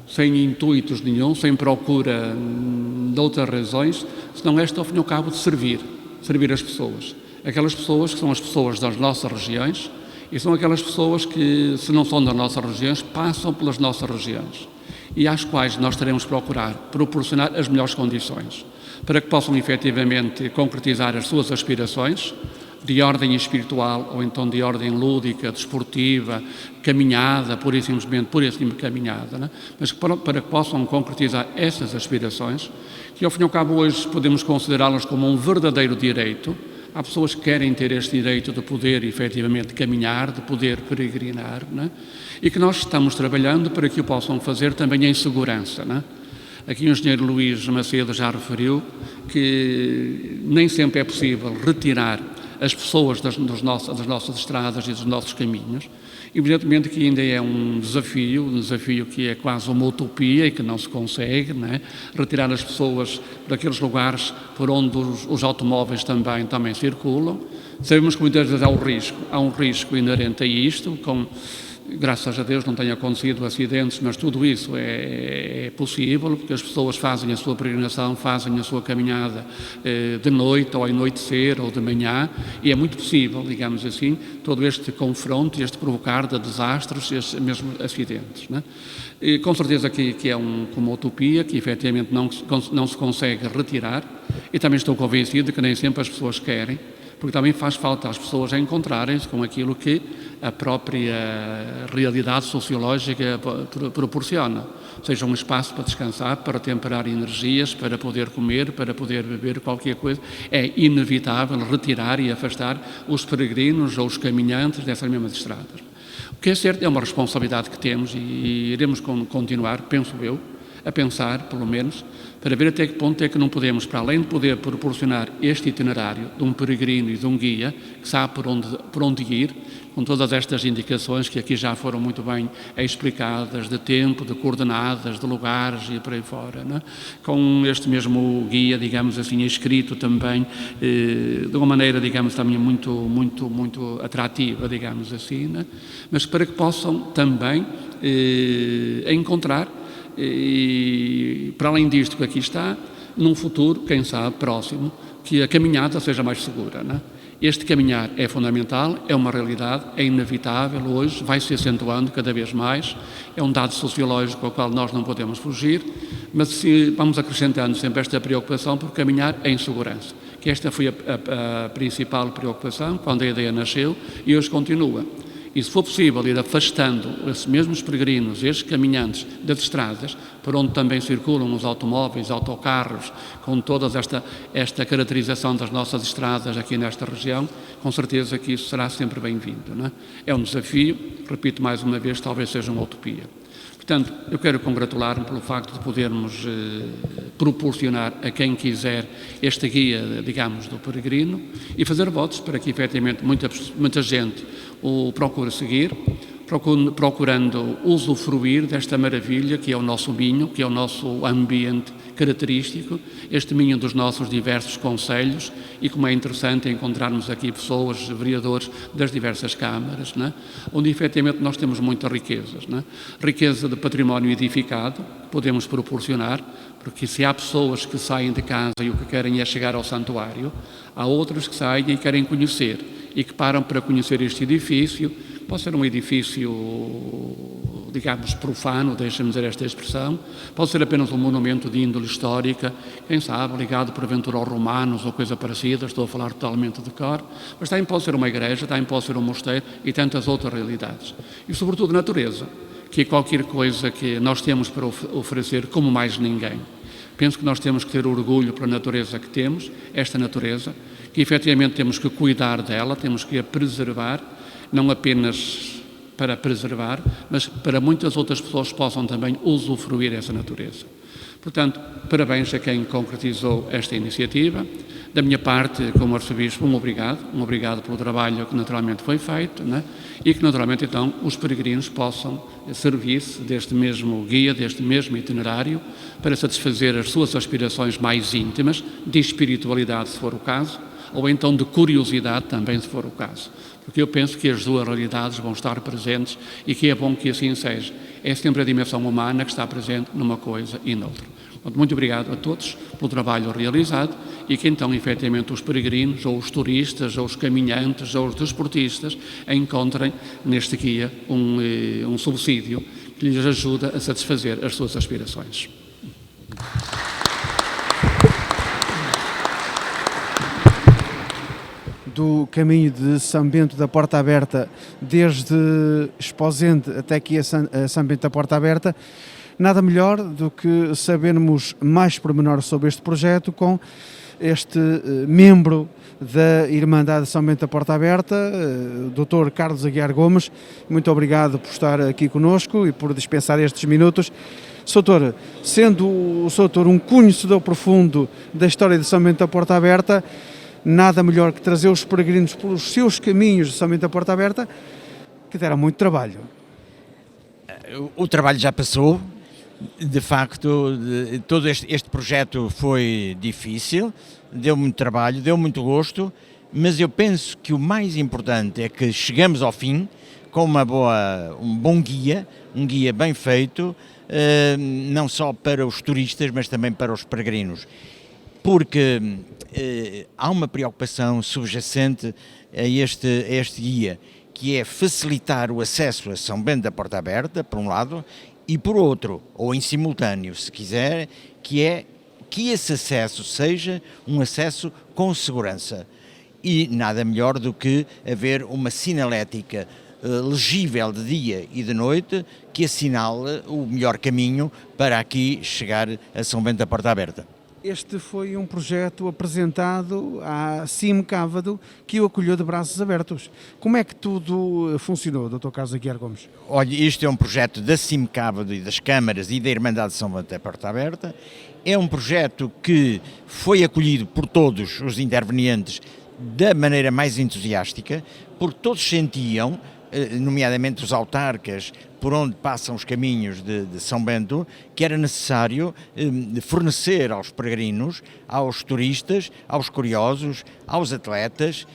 sem intuitos nenhum, sem procura de outras razões, senão esta, ao fim e ao cabo, de servir as pessoas. Aquelas pessoas que são as pessoas das nossas regiões e são aquelas pessoas que, se não são das nossas regiões, passam pelas nossas regiões e às quais nós teremos que procurar proporcionar as melhores condições para que possam efetivamente concretizar as suas aspirações de ordem espiritual ou então de ordem lúdica, desportiva, caminhada, pura e simplesmente caminhada, né? Mas para que possam concretizar essas aspirações, que ao fim e ao cabo hoje podemos considerá-las como um verdadeiro direito. Há pessoas que querem ter este direito de poder efetivamente caminhar, de poder peregrinar, né? E que nós estamos trabalhando para que o possam fazer também em segurança, né? Aqui o engenheiro Luís Macedo já referiu que nem sempre é possível retirar as pessoas das nossas estradas e dos nossos caminhos. Evidentemente que ainda é um desafio que é quase uma utopia e que não se consegue, não é? Retirar as pessoas daqueles lugares por onde os automóveis também circulam. Sabemos que muitas vezes há um risco inerente a isto, graças a Deus não tenha acontecido acidentes, mas tudo isso é possível, porque as pessoas fazem a sua peregrinação, fazem a sua caminhada de noite, ou ao anoitecer, ou de manhã, e é muito possível, digamos assim, todo este confronto, este provocar de desastres, estes mesmo acidentes, né? E com certeza que é uma utopia, que efetivamente não se consegue retirar, e também estou convencido de que nem sempre as pessoas querem, porque também faz falta às pessoas encontrarem-se com aquilo que a própria realidade sociológica proporciona. Seja um espaço para descansar, para temperar energias, para poder comer, para poder beber qualquer coisa. É inevitável retirar e afastar os peregrinos ou os caminhantes dessas mesmas estradas. O que é certo é uma responsabilidade que temos e iremos continuar, penso eu, a pensar, pelo menos, para ver até que ponto é que não podemos, para além de poder proporcionar este itinerário de um peregrino e de um guia que sabe por onde ir, com todas estas indicações que aqui já foram muito bem explicadas, de tempo, de coordenadas, de lugares e por aí fora, né? Com este mesmo guia, digamos assim, escrito também de uma maneira, digamos, também muito atrativa, digamos assim, né? Mas para que possam também encontrar, e para além disto que aqui está, num futuro, quem sabe, próximo, que a caminhada seja mais segura, né? Este caminhar é fundamental, é uma realidade, é inevitável hoje, vai se acentuando cada vez mais, é um dado sociológico ao qual nós não podemos fugir, mas se vamos acrescentando sempre esta preocupação por caminhar em segurança, que esta foi a principal preocupação quando a ideia nasceu e hoje continua. E se for possível ir afastando esses mesmos peregrinos, estes caminhantes das estradas, por onde também circulam os automóveis, autocarros, com toda esta caracterização das nossas estradas aqui nesta região, com certeza que isso será sempre bem-vindo, não é? É um desafio, repito mais uma vez, talvez seja uma utopia. Portanto, eu quero congratular-me pelo facto de podermos proporcionar a quem quiser este guia, digamos, do peregrino e fazer votos para que, efetivamente, muita gente o procure seguir, procurando usufruir desta maravilha que é o nosso Minho, que é o nosso ambiente característico, este Minho dos nossos diversos concelhos, e como é interessante encontrarmos aqui pessoas, vereadores das diversas câmaras, não é? Onde efetivamente nós temos muitas riquezas, não é? Riqueza de património edificado, que podemos proporcionar, porque se há pessoas que saem de casa e o que querem é chegar ao santuário, há outras que saem e querem conhecer, e que param para conhecer este edifício. Pode ser um edifício, digamos, profano, deixa-me dizer esta expressão, pode ser apenas um monumento de índole histórica, quem sabe, ligado porventura aos romanos ou coisa parecida, estou a falar totalmente de cor, mas também pode ser uma igreja, também pode ser um mosteiro e tantas outras realidades. E sobretudo natureza, que é qualquer coisa que nós temos para oferecer como mais ninguém. Penso que nós temos que ter orgulho pela natureza que temos, esta natureza, que efetivamente temos que cuidar dela, temos que a preservar, não apenas para preservar, mas para muitas outras pessoas possam também usufruir essa natureza. Portanto, parabéns a quem concretizou esta iniciativa. Da minha parte, como arcebispo, um obrigado pelo trabalho que naturalmente foi feito, né? E que naturalmente então os peregrinos possam servir-se deste mesmo guia, deste mesmo itinerário, para satisfazer as suas aspirações mais íntimas, de espiritualidade, se for o caso, ou então de curiosidade também, se for o caso. Porque eu penso que as duas realidades vão estar presentes e que é bom que assim seja. É sempre a dimensão humana que está presente numa coisa e noutra. Muito obrigado a todos pelo trabalho realizado e que então, efetivamente, os peregrinos, ou os turistas, ou os caminhantes, ou os desportistas encontrem neste guia um subsídio que lhes ajuda a satisfazer as suas aspirações. Do caminho de São Bento da Porta Aberta, desde Esposende até aqui a São Bento da Porta Aberta, nada melhor do que sabermos mais pormenor sobre este projeto com este membro da Irmandade de São Bento da Porta Aberta, Dr. Carlos Aguiar Gomes. Muito obrigado por estar aqui conosco e por dispensar estes minutos. Soutor, sendo o Soutor um conhecedor profundo da história de São Bento da Porta Aberta, nada melhor que trazer os peregrinos pelos seus caminhos de São Bento da Porta Aberta, que deram muito trabalho. O trabalho já passou, de facto, todo este projeto foi difícil, deu muito trabalho, deu muito gosto, mas eu penso que o mais importante é que chegamos ao fim com um bom guia, um guia bem feito, não só para os turistas, mas também para os peregrinos. Porque há uma preocupação subjacente a este guia, que é facilitar o acesso a São Bento da Porta Aberta, por um lado, e por outro, ou em simultâneo, se quiser, que é que esse acesso seja um acesso com segurança. E nada melhor do que haver uma sinalética legível de dia e de noite que assinale o melhor caminho para aqui chegar a São Bento da Porta Aberta. Este foi um projeto apresentado à CIM Cávado, que o acolheu de braços abertos. Como é que tudo funcionou, Dr. Carlos Aguiar Gomes? Olha, isto é um projeto da CIM Cávado e das câmaras e da Irmandade de São Bento da Porta Aberta. É um projeto que foi acolhido por todos os intervenientes da maneira mais entusiástica, porque todos sentiam, nomeadamente os autarcas, por onde passam os caminhos de São Bento, que era necessário fornecer aos peregrinos, aos turistas, aos curiosos, aos atletas,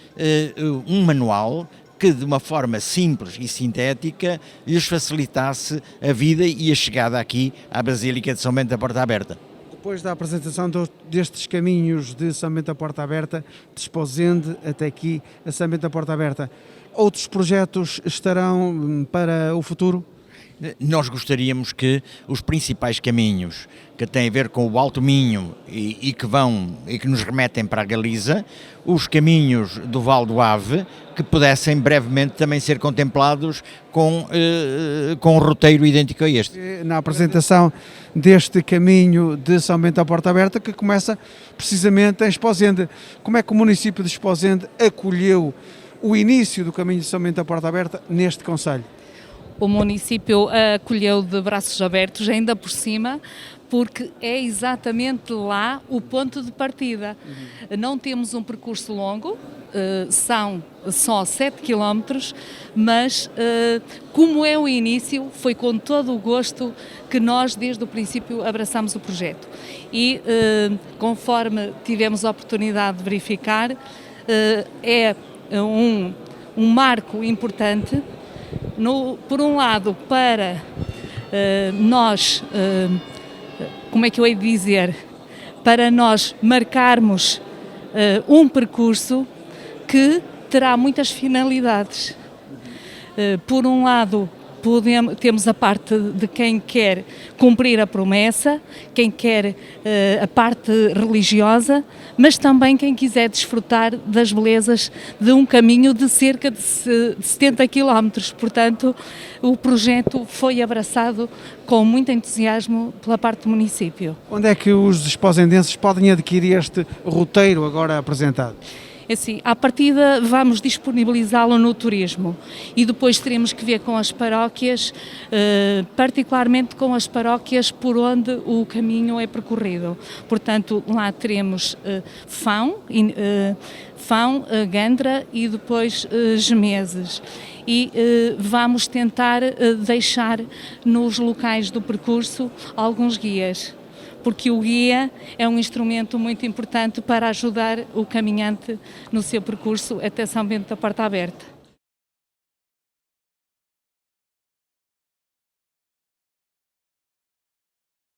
um manual que de uma forma simples e sintética lhes facilitasse a vida e a chegada aqui à Basílica de São Bento da Porta Aberta. Depois da apresentação destes caminhos de São Bento da Porta Aberta, de Esposende até aqui a São Bento da Porta Aberta, outros projetos estarão para o futuro? Nós gostaríamos que os principais caminhos que têm a ver com o Alto Minho e que nos remetem para a Galiza, os caminhos do Val do Ave, que pudessem brevemente também ser contemplados com um roteiro idêntico a este. Na apresentação deste caminho de São Bento da Porta Aberta, que começa precisamente em Esposende. Como é que o município de Esposende acolheu o início do caminho de São Bento da Porta Aberta neste concelho? o município a acolheu de braços abertos, ainda por cima, porque é exatamente lá o ponto de partida. Não temos um percurso longo, são só 7 km, mas como é o início, foi com todo o gosto que nós desde o princípio abraçamos o projeto. E conforme tivemos a oportunidade de verificar, é um marco importante, por um lado para nós, como é que eu hei de dizer, para nós marcarmos um percurso que terá muitas finalidades. Por um lado, temos a parte de quem quer cumprir a promessa, quem quer a parte religiosa, mas também quem quiser desfrutar das belezas de um caminho de cerca de 70 km. Portanto, o projeto foi abraçado com muito entusiasmo pela parte do município. Onde é que os esposendenses podem adquirir este roteiro agora apresentado? Assim, à partida vamos disponibilizá-lo no turismo e depois teremos que ver com as paróquias, particularmente com as paróquias por onde o caminho é percorrido. Portanto, lá teremos Fão, Gandra e depois Gemeses. E vamos tentar deixar nos locais do percurso alguns guias, porque o guia é um instrumento muito importante para ajudar o caminhante no seu percurso até São Bento da Porta Aberta.